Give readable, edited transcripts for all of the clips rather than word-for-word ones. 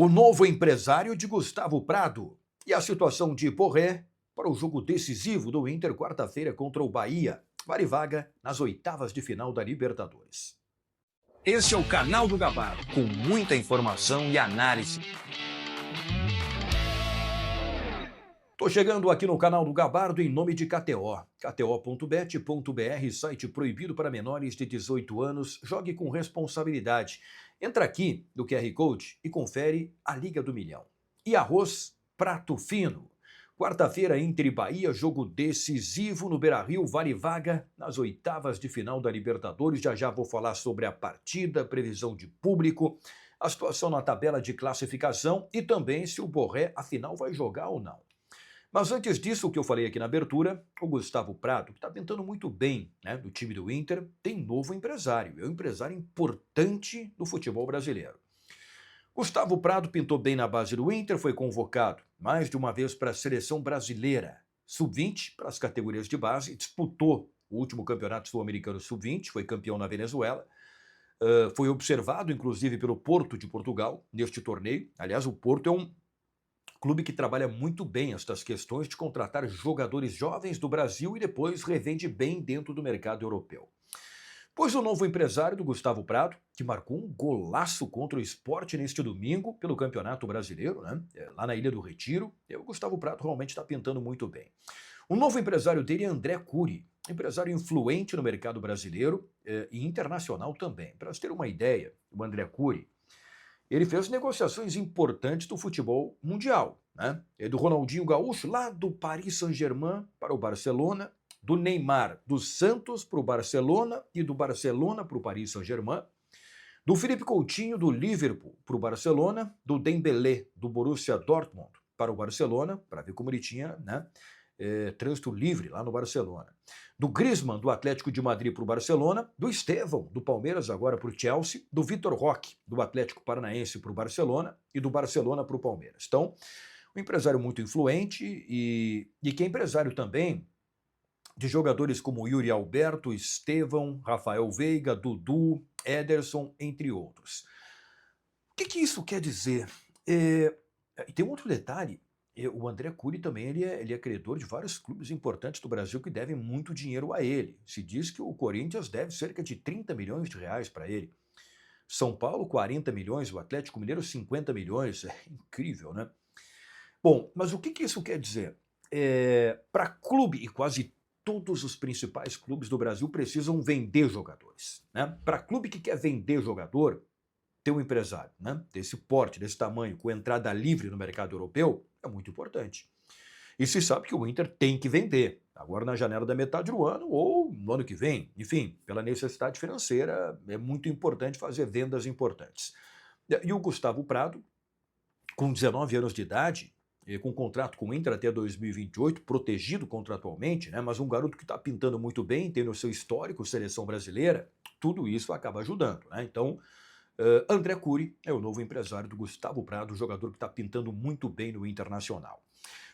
O novo empresário de Gustavo Prado e a situação de Borré para o jogo decisivo do Inter quarta-feira contra o Bahia. Vale vaga nas oitavas de final da Libertadores. Esse é o canal do Gabardo, com muita informação e análise. Tô chegando aqui no canal do Gabardo em nome de KTO. KTO.bet.br, site proibido para menores de 18 anos. Jogue com responsabilidade. Entra aqui no QR Code e confere a Liga do Milhão. E arroz Prato Fino. Quarta-feira, Inter e Bahia, jogo decisivo no Beira-Rio, vale vaga nas oitavas de final da Libertadores. Já vou falar sobre a partida, previsão de público, a situação na tabela de classificação e também se o Borré, afinal, vai jogar ou não. Mas antes disso, o que eu falei aqui na abertura, o Gustavo Prado, que está pintando muito bem, né, do time do Inter, tem novo empresário. É um empresário importante do futebol brasileiro. Gustavo Prado pintou bem na base do Inter, foi convocado mais de uma vez para a seleção brasileira. Sub-20, para as categorias de base, disputou o último campeonato sul-americano sub-20, foi campeão na Venezuela. Foi observado, inclusive, pelo Porto de Portugal neste torneio. Aliás, o Porto é um clube que trabalha muito bem estas questões de contratar jogadores jovens do Brasil e depois revende bem dentro do mercado europeu. Pois o novo empresário do Gustavo Prado, que marcou um golaço contra o Sport neste domingo pelo Campeonato Brasileiro, né? Lá na Ilha do Retiro, o Gustavo Prado realmente está pintando muito bem. O novo empresário dele é André Cury, empresário influente no mercado brasileiro e internacional também. Para você ter uma ideia, o André Cury, ele fez negociações importantes do futebol mundial, né? Do Ronaldinho Gaúcho, lá do Paris Saint-Germain para o Barcelona, do Neymar do Santos para o Barcelona e do Barcelona para o Paris Saint-Germain, do Felipe Coutinho do Liverpool para o Barcelona, do Dembélé do Borussia Dortmund para o Barcelona, para ver como ele tinha, né, trânsito livre lá no Barcelona, do Griezmann do Atlético de Madrid para o Barcelona, do Estevão do Palmeiras agora para o Chelsea, do Vitor Roque do Atlético Paranaense para o Barcelona e do Barcelona para o Palmeiras. Então, um empresário muito influente e que é empresário também de jogadores como Yuri Alberto, Estevão, Rafael Veiga, Dudu, Ederson, entre outros. O que isso quer dizer? E tem um outro detalhe. O André Cury também ele é credor de vários clubes importantes do Brasil que devem muito dinheiro a ele. Se diz que o Corinthians deve cerca de 30 milhões de reais para ele. São Paulo, 40 milhões, o Atlético Mineiro, 50 milhões. É incrível, né? Bom, mas o que isso quer dizer? Para clube, e quase todos os principais clubes do Brasil precisam vender jogadores, né? Para clube que quer vender jogador, ter um empresário, né, desse porte, desse tamanho, com entrada livre no mercado europeu, é muito importante. E se sabe que o Inter tem que vender, agora na janela da metade do ano ou no ano que vem. Enfim, pela necessidade financeira, é muito importante fazer vendas importantes. E o Gustavo Prado, com 19 anos de idade, com contrato com o Inter até 2028, protegido contratualmente, né, mas um garoto que está pintando muito bem, tem no seu histórico seleção brasileira, tudo isso acaba ajudando, né? Então, André Cury é o novo empresário do Gustavo Prado, jogador que está pintando muito bem no Internacional.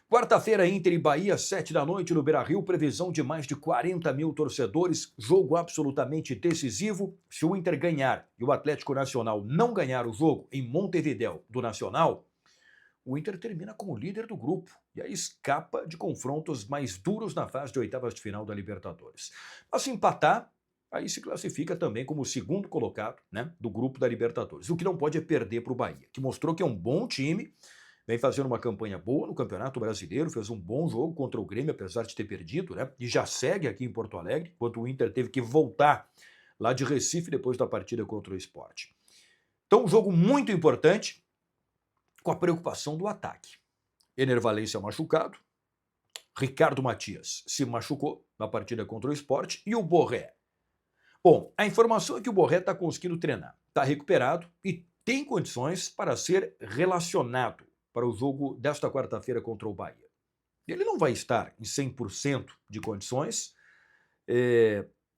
Quarta-feira, Inter e Bahia, 7 da noite no Beira-Rio, previsão de mais de 40 mil torcedores, jogo absolutamente decisivo. Se o Inter ganhar e o Atlético Nacional não ganhar o jogo em Montevidéu do Nacional, o Inter termina como líder do grupo e aí escapa de confrontos mais duros na fase de oitavas de final da Libertadores. Mas se empatar, aí se classifica também como o segundo colocado, né, do grupo da Libertadores. O que não pode é perder para o Bahia, que mostrou que é um bom time, vem fazendo uma campanha boa no Campeonato Brasileiro, fez um bom jogo contra o Grêmio, apesar de ter perdido, né, e já segue aqui em Porto Alegre, enquanto o Inter teve que voltar lá de Recife depois da partida contra o Sport. Então, um jogo muito importante, com a preocupação do ataque. Ener Valencia machucado, Ricardo Matias se machucou na partida contra o Sport e o Borré. Bom, a informação é que o Borré está conseguindo treinar, está recuperado e tem condições para ser relacionado para o jogo desta quarta-feira contra o Bahia. Ele não vai estar em 100% de condições,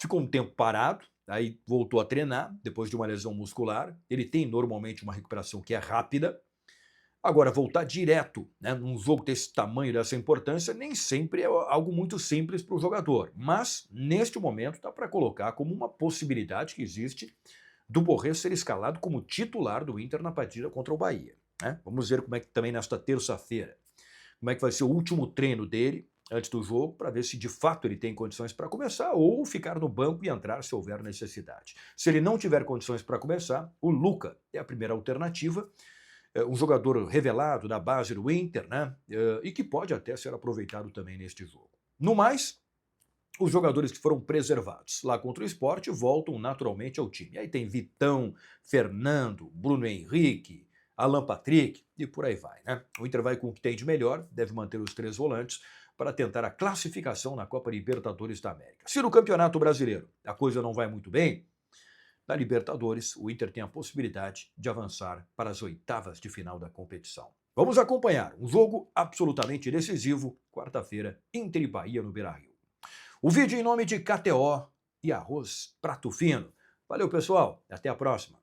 ficou um tempo parado, aí voltou a treinar depois de uma lesão muscular. Ele tem normalmente uma recuperação que é rápida. Agora, voltar direto, né, num jogo desse tamanho, dessa importância, nem sempre é algo muito simples para o jogador. Mas, neste momento, dá para colocar como uma possibilidade que existe do Borré ser escalado como titular do Inter na partida contra o Bahia. né? Vamos ver como é que também nesta terça-feira, como é que vai ser o último treino dele antes do jogo, para ver se de fato ele tem condições para começar ou ficar no banco e entrar se houver necessidade. Se ele não tiver condições para começar, o Luca é a primeira alternativa, um jogador revelado da base do Inter, né? E que pode até ser aproveitado também neste jogo. No mais, os jogadores que foram preservados lá contra o Sport voltam naturalmente ao time. Aí tem Vitão, Fernando, Bruno Henrique, Alan Patrick e por aí vai, né? O Inter vai com o que tem de melhor, deve manter os 3 volantes para tentar a classificação na Copa Libertadores da América. Se no Campeonato Brasileiro a coisa não vai muito bem, na Libertadores o Inter tem a possibilidade de avançar para as oitavas de final da competição. Vamos acompanhar um jogo absolutamente decisivo, quarta-feira, Inter e Bahia no Beira-Rio. O vídeo em nome de KTO e Arroz Prato Fino. Valeu, pessoal. Até a próxima.